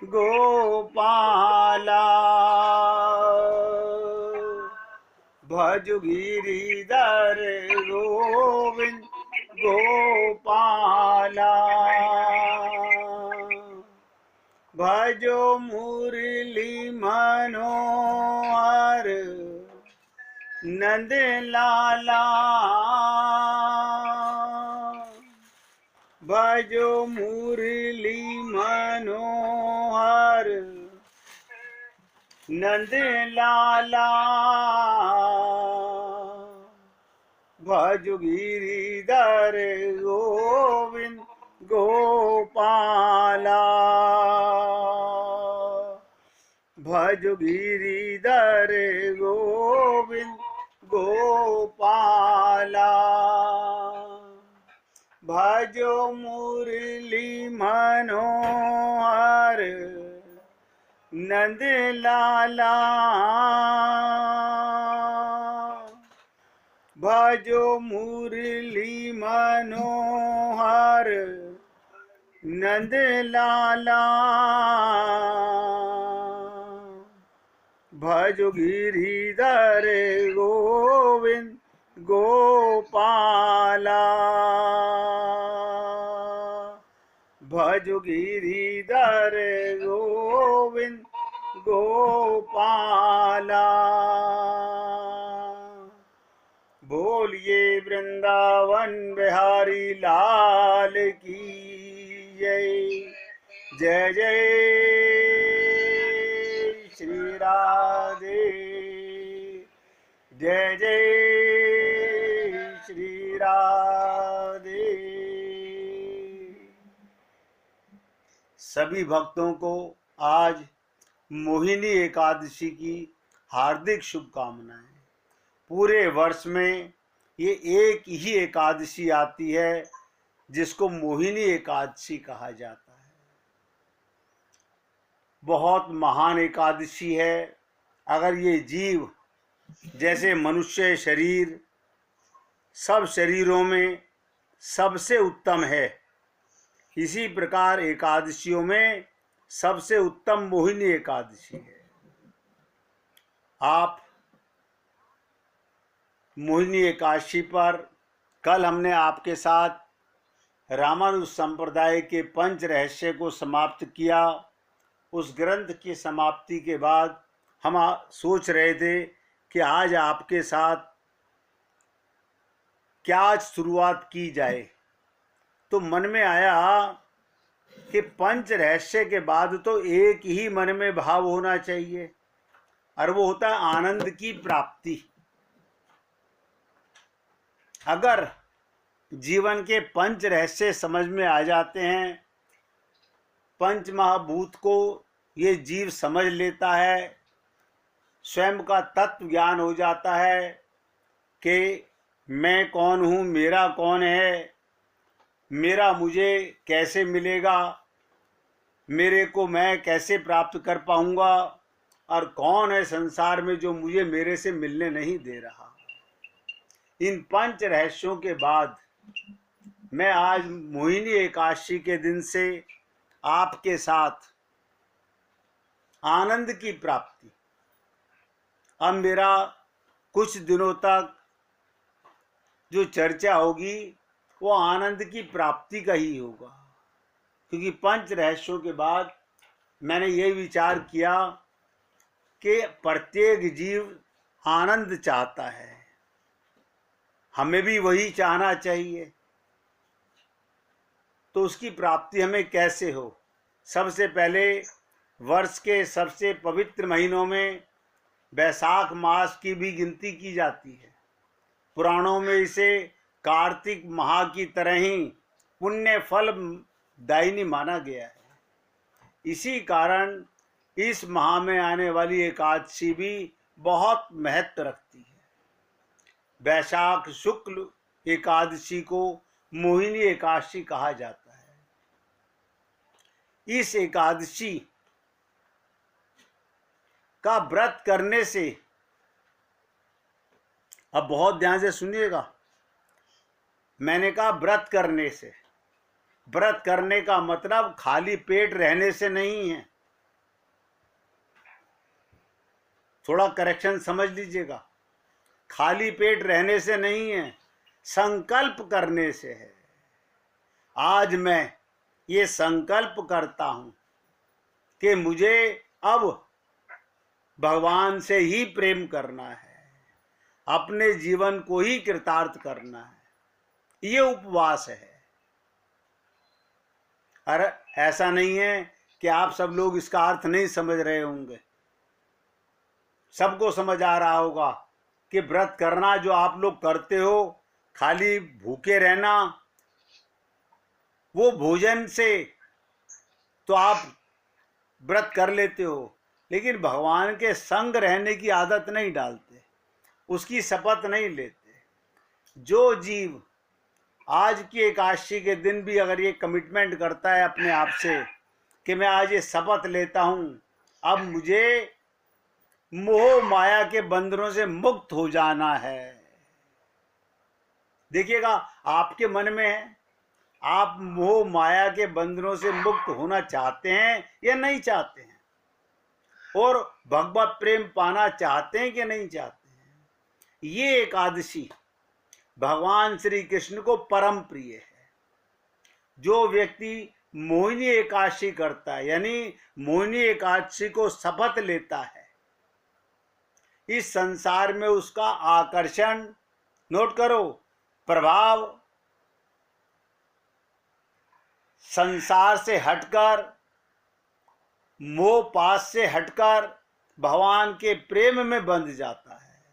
गोपाला। भज गिरिधर गोविंद गोपाला। भजो मुरली मनोहर नंद लाला। भजो मुरली मनोहर नंद लाला। भज गिरिधर गोविंद गोपाला। भज गिरिधर गोविंद गोपाला। भजो मुरली मनोहर नंद लाला। भजो मुरली मनोहर नंद लाला। भजो गिरिधर गोविंद गोपाला। भजो गिरिधर गोविंद गोपाला। बोलिए वृंदावन बिहारी लाल की जय। जय जय श्री राधे। जय जय श्री राधे। सभी भक्तों को आज मोहिनी एकादशी की हार्दिक शुभकामनाएं। पूरे वर्ष में ये एक ही एकादशी आती है जिसको मोहिनी एकादशी कहा जाता है। बहुत महान एकादशी है। अगर ये जीव जैसे मनुष्य शरीर सब शरीरों में सबसे उत्तम है, इसी प्रकार एकादशियों में सबसे उत्तम मोहिनी एकादशी है। आप मोहिनी एकादशी पर कल हमने आपके साथ रामानुज संप्रदाय के पंच रहस्य को समाप्त किया। उस ग्रंथ की समाप्ति के बाद हम सोच रहे थे कि आज आपके साथ क्या शुरुआत की जाए, तो मन में आया कि पंच रहस्य के बाद तो एक ही मन में भाव होना चाहिए, और वो होता है आनंद की प्राप्ति। अगर जीवन के पंच रहस्य समझ में आ जाते हैं, पंच महाभूत को ये जीव समझ लेता है, स्वयं का तत्व ज्ञान हो जाता है कि मैं कौन हूँ, मेरा कौन है, मेरा मुझे कैसे मिलेगा, मेरे को मैं कैसे प्राप्त कर पाऊंगा, और कौन है संसार में जो मुझे मेरे से मिलने नहीं दे रहा। इन पंच रहस्यों के बाद मैं आज मोहिनी एकादशी के दिन से आपके साथ आनंद की प्राप्ति, अब मेरा कुछ दिनों तक जो चर्चा होगी वो आनंद की प्राप्ति का ही होगा। क्योंकि पंच रहस्यों के बाद मैंने ये विचार किया कि प्रत्येक जीव आनंद चाहता है, हमें भी वही चाहना चाहिए। तो उसकी प्राप्ति हमें कैसे हो? सबसे पहले वर्ष के सबसे पवित्र महीनों में वैशाख मास की भी गिनती की जाती है। पुराणों में इसे कार्तिक माह की तरह ही पुण्य फल दायिनी माना गया है। इसी कारण इस माह में आने वाली एकादशी भी बहुत महत्व रखती है। वैशाख शुक्ल एकादशी को मोहिनी एकादशी कहा जाता है। इस एकादशी का व्रत करने से, अब बहुत ध्यान से सुनिएगा, मैंने कहा व्रत करने से, व्रत करने का मतलब खाली पेट रहने से नहीं है। थोड़ा करेक्शन समझ लीजिएगा। खाली पेट रहने से नहीं है, संकल्प करने से है। आज मैं ये संकल्प करता हूं कि मुझे अब भगवान से ही प्रेम करना है, अपने जीवन को ही कृतार्थ करना है। ये उपवास है। अरे ऐसा नहीं है कि आप सब लोग इसका अर्थ नहीं समझ रहे होंगे। सबको समझ आ रहा होगा कि व्रत करना जो आप लोग करते हो, खाली भूखे रहना, वो भोजन से तो आप व्रत कर लेते हो, लेकिन भगवान के संग रहने की आदत नहीं डालते, उसकी शपथ नहीं लेते। जो जीव आज की एकादशी के दिन भी अगर ये कमिटमेंट करता है अपने आप से कि मैं आज ये शपथ लेता हूं, अब मुझे मोह माया के बंधनों से मुक्त हो जाना है। देखिएगा, आपके मन में है, आप मोह माया के बंधनों से मुक्त होना चाहते हैं या नहीं चाहते हैं, और भगवत प्रेम पाना चाहते हैं कि नहीं चाहते हैं। ये एकादशी भगवान श्री कृष्ण को परम प्रिय है। जो व्यक्ति मोहिनी एकादशी करता है, यानी मोहिनी एकादशी को शपथ लेता है, इस संसार में उसका आकर्षण, नोट करो, प्रभाव संसार से हटकर, मोह पास से हटकर भगवान के प्रेम में बंध जाता है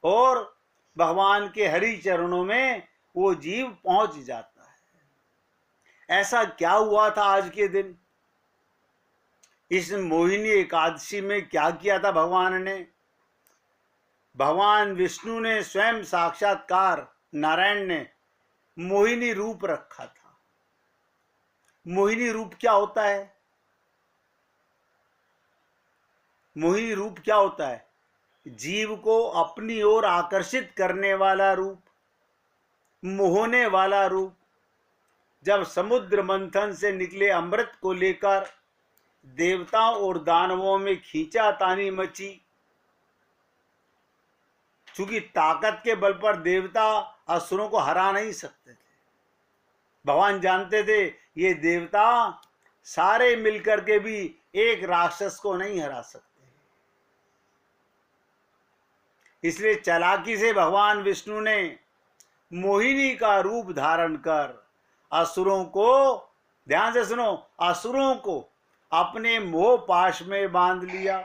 और भगवान के हरि चरणों में वो जीव पहुंच जाता है। ऐसा क्या हुआ था आज के दिन? इस मोहिनी एकादशी में क्या किया था भगवान ने? भगवान विष्णु ने स्वयं साक्षात्कार नारायण ने मोहिनी रूप रखा था। मोहिनी रूप क्या होता है? मोहिनी रूप क्या होता है? जीव को अपनी ओर आकर्षित करने वाला रूप, मोहने वाला रूप। जब समुद्र मंथन से निकले अमृत को लेकर देवताओं और दानवों में खींचातानी मची, चूंकि ताकत के बल पर देवता असुरों को हरा नहीं सकते थे। भगवान जानते थे ये देवता सारे मिलकर के भी एक राक्षस को नहीं हरा सकते, इसलिए चालाकी से भगवान विष्णु ने मोहिनी का रूप धारण कर असुरों को, ध्यान से सुनो, असुरों को अपने मोह पाश में बांध लिया।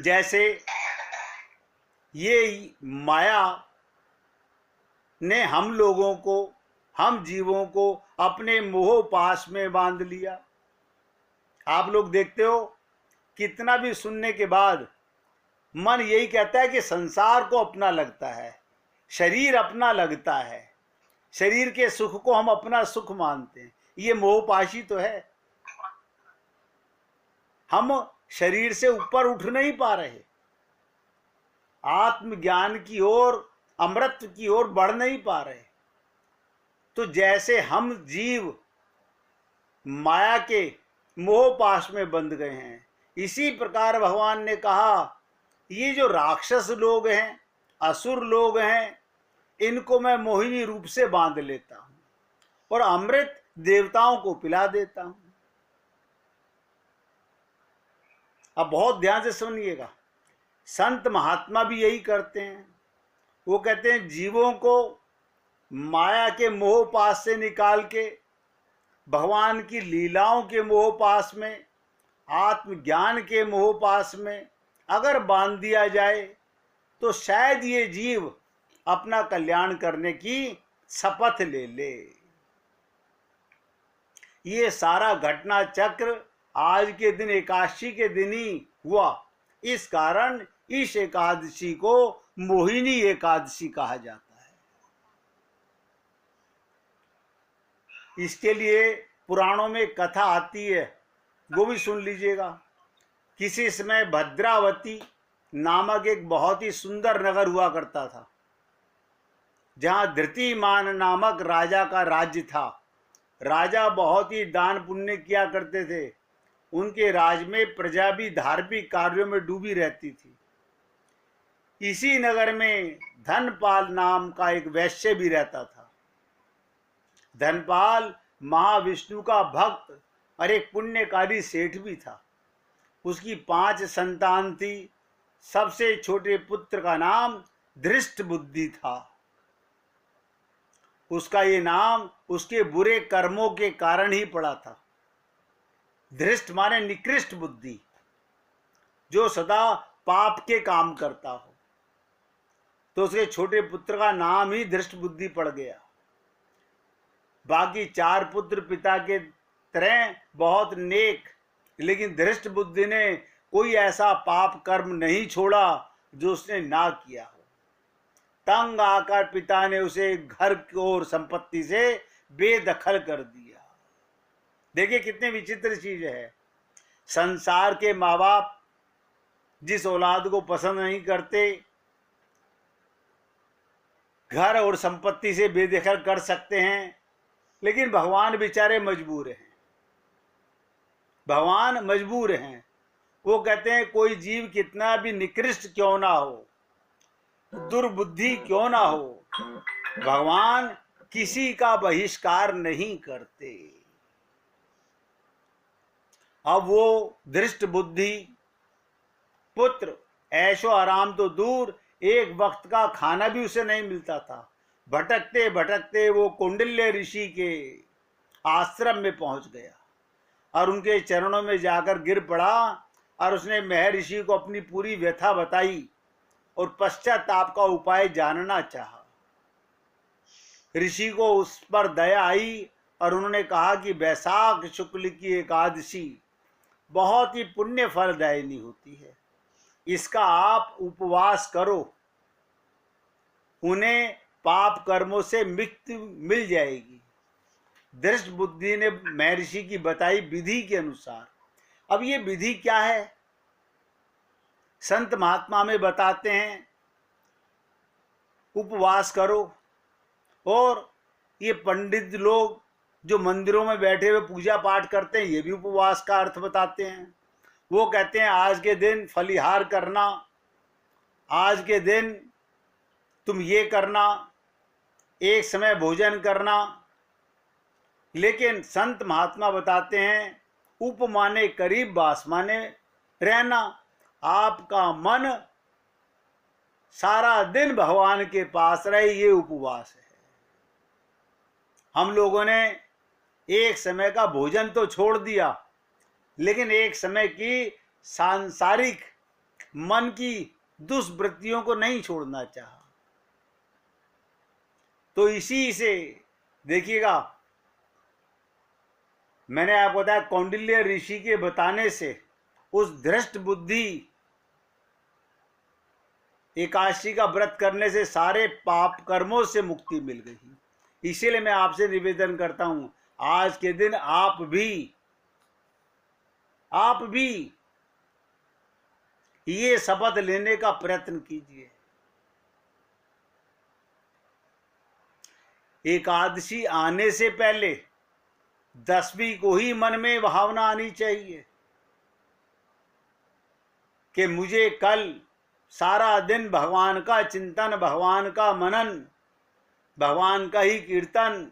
जैसे ये माया ने हम लोगों को, हम जीवों को अपने मोह पाश में बांध लिया। आप लोग देखते हो, कितना भी सुनने के बाद मन यही कहता है कि संसार को अपना लगता है, शरीर अपना लगता है, शरीर के सुख को हम अपना सुख मानते हैं। ये मोहपाशी तो है। हम शरीर से ऊपर उठ नहीं पा रहे, आत्मज्ञान की ओर, अमृत की ओर बढ़ नहीं पा रहे। तो जैसे हम जीव माया के मोह पाश में बंध गए हैं, इसी प्रकार भगवान ने कहा ये जो राक्षस लोग हैं, असुर लोग हैं, इनको मैं मोहिनी रूप से बांध लेता हूं और अमृत देवताओं को पिला देता हूं। अब बहुत ध्यान से सुनिएगा, संत महात्मा भी यही करते हैं। वो कहते हैं जीवों को माया के मोह पास से निकाल के भगवान की लीलाओं के मोह पास में, आत्मज्ञान के मोह पास में अगर बांध दिया जाए तो शायद ये जीव अपना कल्याण करने की शपथ ले ले। ये सारा घटना चक्र आज के दिन, एकादशी के दिन ही हुआ। इस कारण इस एकादशी को मोहिनी एकादशी कहा जाता है। इसके लिए पुराणों में कथा आती है, वो भी सुन लीजिएगा। किसी समय भद्रावती नामक एक बहुत ही सुंदर नगर हुआ करता था, जहां धृतिमान नामक राजा का राज्य था। राजा बहुत ही दान पुण्य किया करते थे उनके राज में प्रजा भी धार्मिक कार्यों में डूबी रहती थी। इसी नगर में धनपाल नाम का एक वैश्य भी रहता था। धनपाल महाविष्णु का भक्त और एक पुण्यकारी सेठ भी था। उसकी 5 संतान थी। सबसे छोटे पुत्र का नाम धृष्ट बुद्धि था। उसका ये नाम उसके बुरे कर्मों के कारण ही पड़ा था। धृष्ट माने निकृष्ट बुद्धि, जो सदा पाप के काम करता हो। तो उसके छोटे पुत्र का नाम ही धृष्ट बुद्धि पड़ गया। बाकी 4 पुत्र पिता के तरह बहुत नेक, लेकिन धृष्ट बुद्धि ने कोई ऐसा पाप कर्म नहीं छोड़ा जो उसने ना किया हो। तंग आकर पिता ने उसे घर और संपत्ति से बेदखल कर दिया। देखिए कितनी विचित्र चीज है। संसार के माँ बाप जिस औलाद को पसंद नहीं करते, घर और संपत्ति से बेदखल कर सकते हैं, लेकिन भगवान बेचारे मजबूर हैं। भगवान मजबूर हैं। वो कहते हैं कोई जीव कितना भी निकृष्ट क्यों ना हो, दुर्बुद्धि क्यों ना हो, भगवान किसी का बहिष्कार नहीं करते। अब वो धृष्ट बुद्धि पुत्र ऐशो आराम तो दूर, एक वक्त का खाना भी उसे नहीं मिलता था। भटकते भटकते वो कौंडिल्य ऋषि के आश्रम में पहुंच गया और उनके चरणों में जाकर गिर पड़ा और उसने महर्षि को अपनी पूरी व्यथा बताई और पश्चाताप का उपाय जानना चाहा। ऋषि को उस पर दया आई और उन्होंने कहा कि वैशाख शुक्ल की एकादशी बहुत ही पुण्य फलदायिनी होती है, इसका आप उपवास करो, उन्हें पाप कर्मों से मुक्ति मिल जाएगी। धृष्ट बुद्धि ने महर्षि की बताई विधि के अनुसार। अब ये विधि क्या है? संत महात्मा में बताते हैं उपवास करो, और ये पंडित लोग जो मंदिरों में बैठे हुए पूजा पाठ करते हैं, ये भी उपवास का अर्थ बताते हैं। वो कहते हैं आज के दिन फलिहार करना, आज के दिन तुम ये करना, एक समय भोजन करना। लेकिन संत महात्मा बताते हैं उप माने करीब, बास माने रहना। आपका मन सारा दिन भगवान के पास रहे, ये उपवास है। हम लोगों ने एक समय का भोजन तो छोड़ दिया, लेकिन एक समय की सांसारिक मन की दुष्वृत्तियों को नहीं छोड़ना चाहा। तो इसी से देखिएगा, मैंने आपको बताया कौंडिल्य ऋषि के बताने से उस धृष्ट बुद्धि एकादशी का व्रत करने से सारे पाप कर्मों से मुक्ति मिल गई। इसीलिए मैं आपसे निवेदन करता हूं, आज के दिन आप भी ये शपथ लेने का प्रयत्न कीजिए। एकादशी आने से पहले 10वीं को ही मन में भावना आनी चाहिए कि मुझे कल सारा दिन भगवान का चिंतन, भगवान का मनन, भगवान का ही कीर्तन,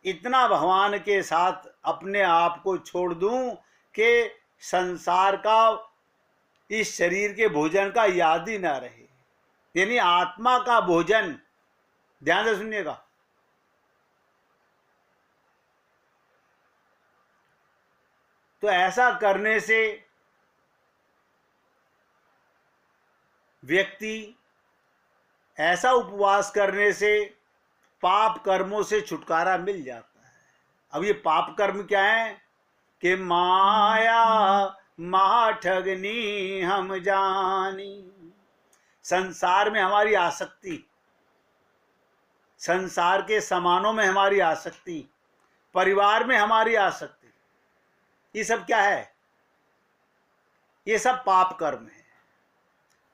इतना भगवान के साथ अपने आप को छोड़ दूं कि संसार का, इस शरीर के भोजन का याद ही ना रहे। यानी आत्मा का भोजन, ध्यान से सुनिएगा। तो ऐसा करने से व्यक्ति, ऐसा उपवास करने से पाप कर्मों से छुटकारा मिल जाता है। अब ये पाप कर्म क्या है कि माया माठगनी हम जानी, संसार में हमारी आसक्ति, संसार के सामानों में हमारी आसक्ति, परिवार में हमारी आसक्ति, ये सब क्या है? ये सब पाप कर्म है।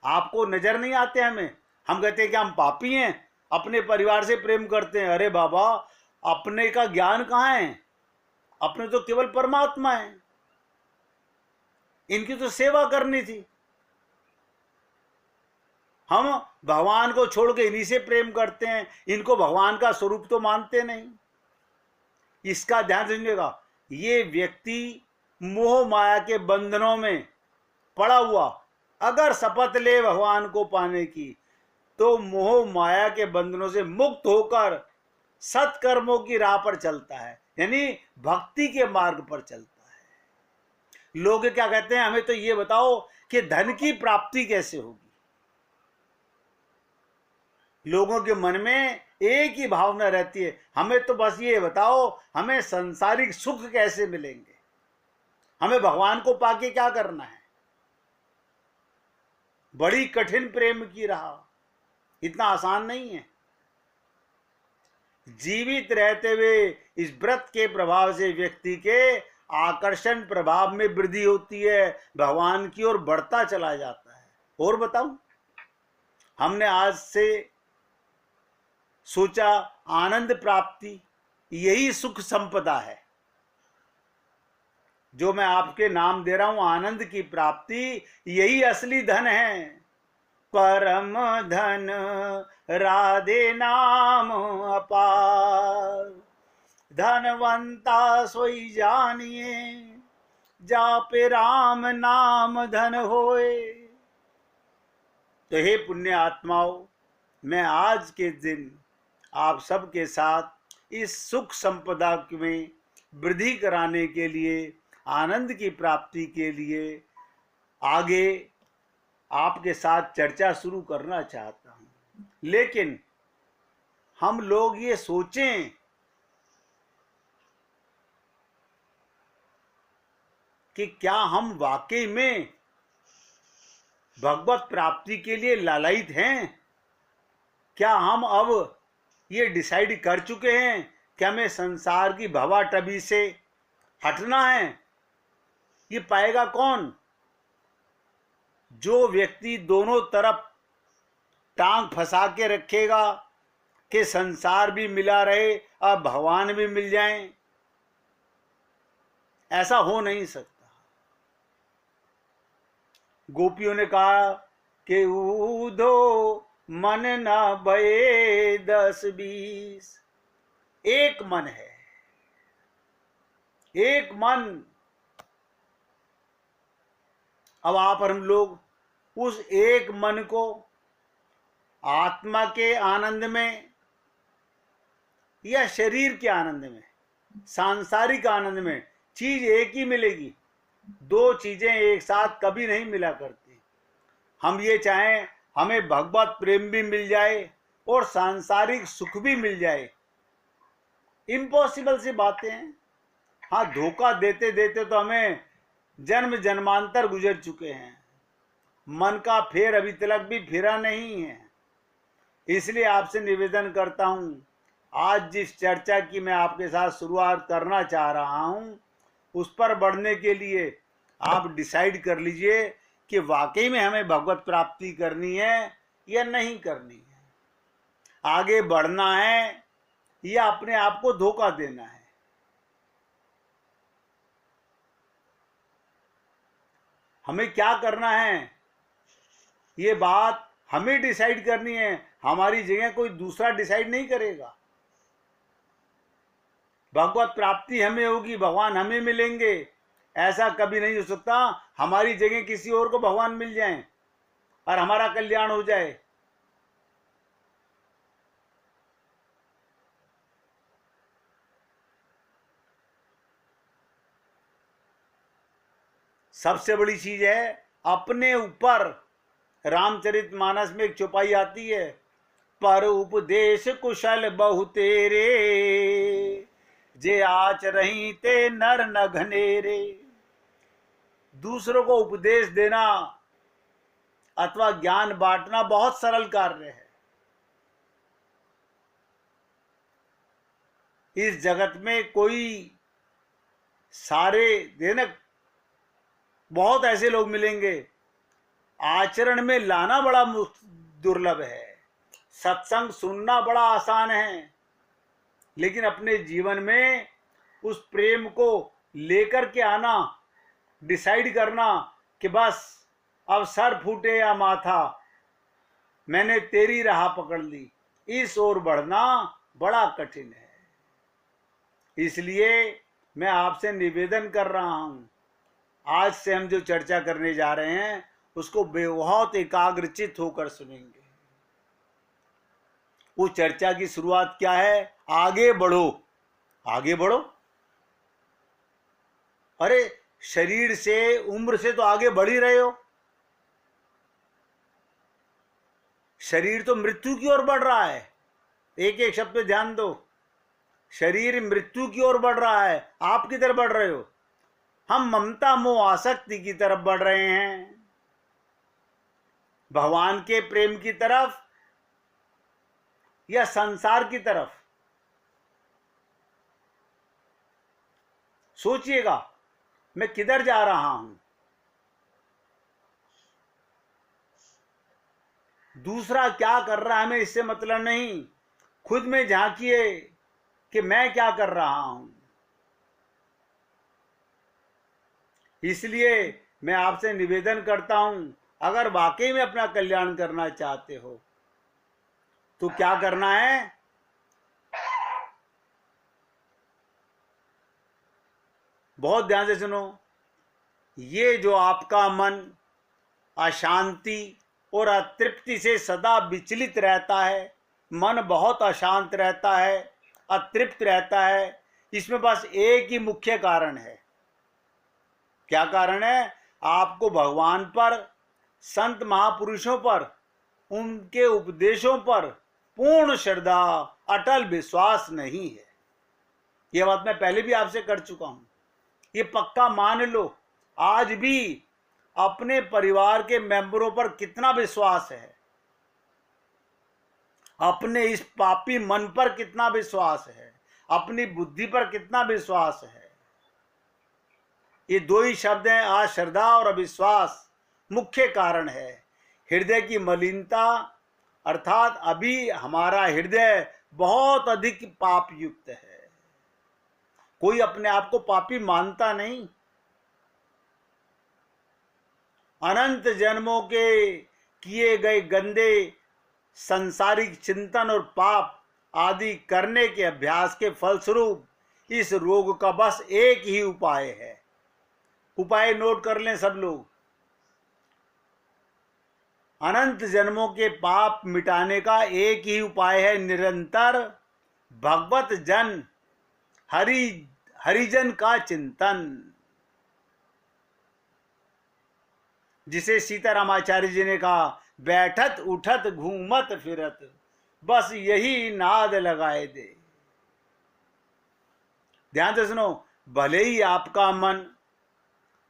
आपको नजर नहीं आते हमें, हम कहते हैं कि हम पापी हैं, अपने परिवार से प्रेम करते हैं। अरे बाबा, अपने का ज्ञान कहाँ है? अपने तो केवल परमात्मा है। इनकी तो सेवा करनी थी। हम भगवान को छोड़ के इन्हीं से प्रेम करते हैं, इनको भगवान का स्वरूप तो मानते नहीं। इसका ध्यान रखिएगा, ये व्यक्ति मोह माया के बंधनों में पड़ा हुआ अगर शपथ ले भगवान को पाने की, तो मोह माया के बंधनों से मुक्त होकर सत्कर्मों की राह पर चलता है, यानी भक्ति के मार्ग पर चलता है। लोग क्या कहते हैं, हमें तो ये बताओ कि धन की प्राप्ति कैसे होगी। लोगों के मन में एक ही भावना रहती है, हमें तो बस ये बताओ हमें सांसारिक सुख कैसे मिलेंगे, हमें भगवान को पाके क्या करना है। बड़ी कठिन प्रेम की राह, इतना आसान नहीं है। जीवित रहते हुए इस व्रत के प्रभाव से व्यक्ति के आकर्षण प्रभाव में वृद्धि होती है, भगवान की ओर बढ़ता चला जाता है। और बताऊं, हमने आज से सोचा आनंद प्राप्ति यही सुख संपदा है, जो मैं आपके नाम दे रहा हूं, आनंद की प्राप्ति यही असली धन है। परम धन राधे नाम अपार, धनवंता सोई जानिए, जापे राम नाम धन होए। तो हे पुण्य आत्माओं, मैं आज के दिन आप सबके साथ इस सुख संपदा में वृद्धि कराने के लिए, आनंद की प्राप्ति के लिए आगे आपके साथ चर्चा शुरू करना चाहता हूं। लेकिन हम लोग ये सोचें कि क्या हम वाकई में भगवत प्राप्ति के लिए लालायित हैं? क्या हम अब ये डिसाइड कर चुके हैं कि हमें संसार की भवाटबी से हटना है? ये पाएगा कौन? जो व्यक्ति दोनों तरफ टांग फंसा के रखेगा कि संसार भी मिला रहे और भगवान भी मिल जाएं। ऐसा हो नहीं सकता। गोपियों ने कहा कि ऊधो मन न भये 10-20, एक मन है, एक मन। अब आप और हम लोग उस एक मन को आत्मा के आनंद में या शरीर के आनंद में, सांसारिक आनंद में, चीज एक ही मिलेगी। दो चीजें एक साथ कभी नहीं मिला करती। हम ये चाहें हमें भगवत प्रेम भी मिल जाए और सांसारिक सुख भी मिल जाए, इम्पॉसिबल सी बातें हैं। हाँ, धोखा देते देते तो हमें जन्म जन्मांतर गुजर चुके हैं, मन का फेर अभी तक भी फिरा नहीं है। इसलिए आपसे निवेदन करता हूं, आज जिस चर्चा की मैं आपके साथ शुरुआत करना चाह रहा हूं, उस पर बढ़ने के लिए आप डिसाइड कर लीजिए कि वाकई में हमें भगवत प्राप्ति करनी है या नहीं करनी है, आगे बढ़ना है या अपने आप को धोखा देना है। हमें क्या करना है, ये बात हमें डिसाइड करनी है। हमारी जगह कोई दूसरा डिसाइड नहीं करेगा। भगवत प्राप्ति हमें होगी, भगवान हमें मिलेंगे, ऐसा कभी नहीं हो सकता हमारी जगह किसी और को भगवान मिल जाए और हमारा कल्याण हो जाए। सबसे बड़ी चीज है अपने ऊपर। रामचरितमानस में एक चौपाई आती है, पर उपदेश कुशल बहु तेरे, जे आच रही ते नर न घनेरे। दूसरों को उपदेश देना अथवा ज्ञान बांटना बहुत सरल कार्य है। इस जगत में कोई सारे देनक बहुत ऐसे लोग मिलेंगे, आचरण में लाना बड़ा दुर्लभ है। सत्संग सुनना बड़ा आसान है, लेकिन अपने जीवन में उस प्रेम को लेकर के आना, डिसाइड करना कि बस अब सर फूटे या माथा, मैंने तेरी राह पकड़ ली, इस ओर बढ़ना बड़ा कठिन है। इसलिए मैं आपसे निवेदन कर रहा हूं, आज से हम जो चर्चा करने जा रहे हैं उसको बहुत एकाग्रचित होकर सुनेंगे। वो चर्चा की शुरुआत क्या है? आगे बढ़ो, आगे बढ़ो। अरे शरीर से, उम्र से तो आगे बढ़ ही रहे हो। शरीर तो मृत्यु की ओर बढ़ रहा है। एक एक शब्द पे ध्यान दो। शरीर मृत्यु की ओर बढ़ रहा है, आप किधर बढ़ रहे हो? हम ममता मोह आसक्ति की तरफ बढ़ रहे हैं, भगवान के प्रेम की तरफ या संसार की तरफ? सोचिएगा, मैं किधर जा रहा हूं। दूसरा क्या कर रहा है हमें इससे मतलब नहीं, खुद में झांकिए कि मैं क्या कर रहा हूं। इसलिए मैं आपसे निवेदन करता हूं, अगर वाकई में अपना कल्याण करना चाहते हो तो क्या करना है? बहुत ध्यान से सुनो। ये जो आपका मन अशांति और अतृप्ति से सदा विचलित रहता है, मन बहुत अशांत रहता है, अतृप्त रहता है, इसमें बस एक ही मुख्य कारण है। क्या कारण है? आपको भगवान पर, संत महापुरुषों पर, उनके उपदेशों पर पूर्ण श्रद्धा, अटल विश्वास नहीं है। यह बात मैं पहले भी आपसे कर चुका हूं, ये पक्का मान लो। आज भी अपने परिवार के मेंबरों पर कितना विश्वास है, अपने इस पापी मन पर कितना विश्वास है, अपनी बुद्धि पर कितना विश्वास है। ये दो ही शब्द हैं, अश्रद्धा और अविश्वास। मुख्य कारण है हृदय की मलिनता, अर्थात अभी हमारा हृदय बहुत अधिक पाप युक्त है। कोई अपने आप को पापी मानता नहीं। अनंत जन्मों के किए गए गंदे संसारिक चिंतन और पाप आदि करने के अभ्यास के फलस्वरूप इस रोग का बस एक ही उपाय है। उपाय नोट कर लें सब लोग। अनंत जन्मों के पाप मिटाने का एक ही उपाय है, निरंतर भगवत जन हरिजन का चिंतन, जिसे सीतारामाचार्य जी ने कहा, बैठत उठत घूमत फिरत बस यही नाद लगाए दे। ध्यान से सुनो, भले ही आपका मन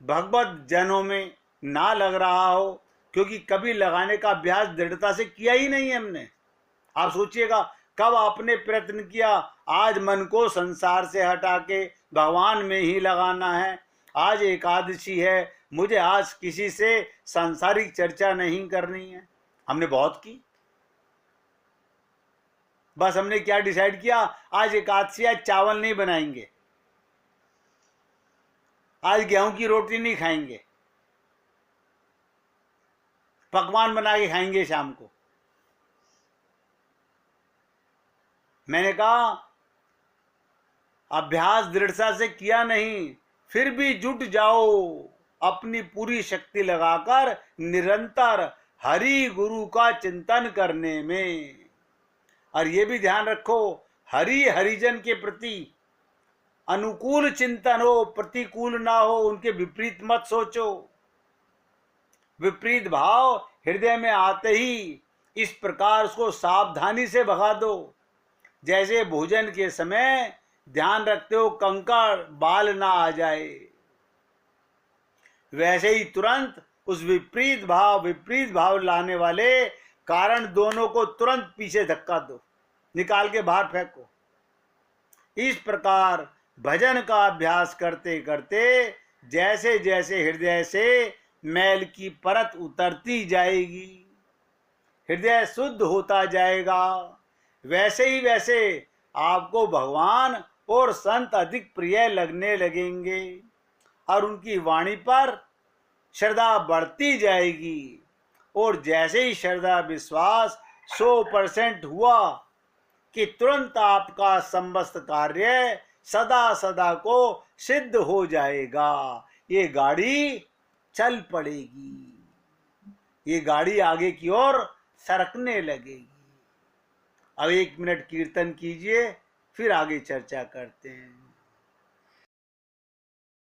भगवत जनों में ना लग रहा हो, क्योंकि कभी लगाने का अभ्यास दृढ़ता से किया ही नहीं है हमने। आप सोचिएगा, कब आपने प्रयत्न किया आज मन को संसार से हटा के भगवान में ही लगाना है। आज एकादशी है, मुझे आज किसी से सांसारिक चर्चा नहीं करनी है। हमने बहुत की। बस हमने क्या डिसाइड किया, आज एकादशी, आज चावल नहीं बनाएंगे, आज गेहूं की रोटी नहीं खाएंगे, पकवान बना के खाएंगे शाम को। मैंने कहा अभ्यास दृढ़ता से किया नहीं, फिर भी जुट जाओ अपनी पूरी शक्ति लगाकर निरंतर हरि गुरु का चिंतन करने में। और ये भी ध्यान रखो, हरिजन के प्रति अनुकूल चिंतन हो, प्रतिकूल ना हो, उनके विपरीत मत सोचो। विपरीत भाव हृदय में आते ही इस प्रकार उसको सावधानी से भगा दो। जैसे भोजन के समय ध्यान रखते हो कंकड़ बाल ना आ जाए, वैसे ही तुरंत उस विपरीत भाव लाने वाले कारण दोनों को तुरंत पीछे धक्का दो, निकाल के बाहर फेंको। इस प्रकार भजन का अभ्यास करते करते जैसे जैसे हृदय से मैल की परत उतरती जाएगी, हृदय शुद्ध होता जाएगा, वैसे ही वैसे आपको भगवान और संत अधिक प्रिय लगने लगेंगे और उनकी वाणी पर श्रद्धा बढ़ती जाएगी और जैसे ही श्रद्धा विश्वास 100% हुआ कि तुरंत आपका समस्त कार्य सदा सदा को सिद्ध हो जाएगा। ये गाड़ी चल पड़ेगी, ये गाड़ी आगे की ओर सरकने लगेगी। अब 1 मिनट कीर्तन कीजिए, फिर आगे चर्चा करते हैं।